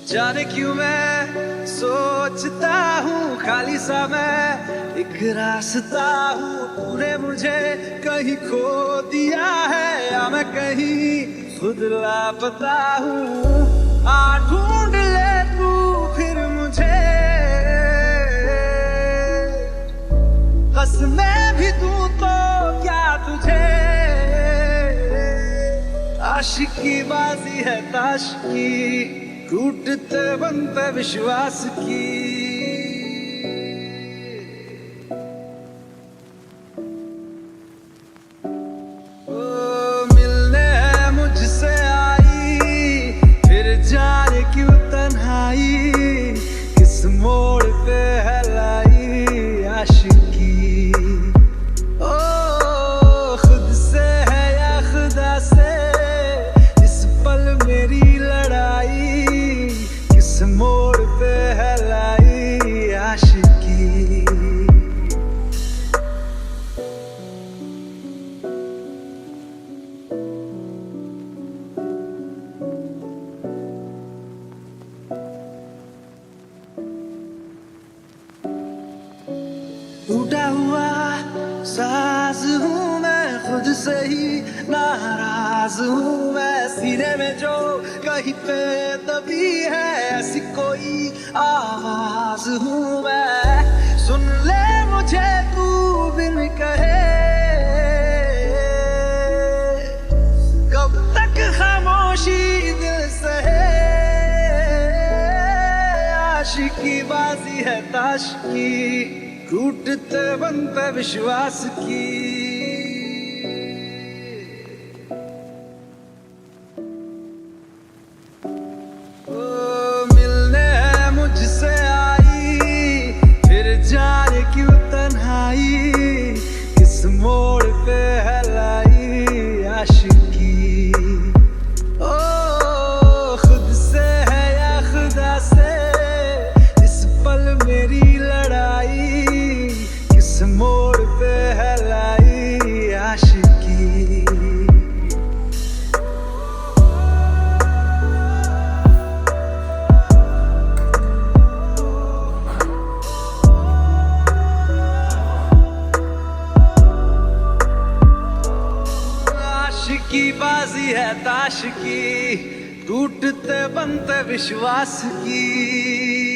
जाने क्यों मैं सोचता हूँ खाली सा मैं एक रास्ता हूँ, तूने मुझे कहीं खो दिया है या मैं कहीं खुद लापता हूँ। आ ढूंढ ले तू फिर मुझे, कसमें भी दूँ तो क्या तुझे। आशिकी बाजी है ताश की, टूटते बनते विश्वास की। ओ मिलने है मुझसे आई, फिर जाने क्यों तन्हाई, किस मोड़ पे है लाई आशिकी। ओ खुद से है या खुदा से, इस पल मेरी लड़ाई, किस मोड़ पे है लाई आशिकी। टूटा हुआ साज हूँ मैं, खुद से ही नाराज हूँ मैं। सीने में जो कहीं पे दबी है ऐसी कोई आवाज हूँ मैं। सुन ले मुझे तू बिन कहे, कब तक खामोशी दिल सहे। आशिकी बाजी है ताश की, टूटते बनते विश्वास की। ओ मिलने है मुझसे आई, फिर जाने क्यों तन्हाई, किस मोड़ पे है लाई आशिकी। ओ खुद से है या खुदा से, इस पल मेरी लड़ाई, किस मोड़ पे है लाई आशिकी। आशिकी बाजी है ताश की, टूटते बनते विश्वास की।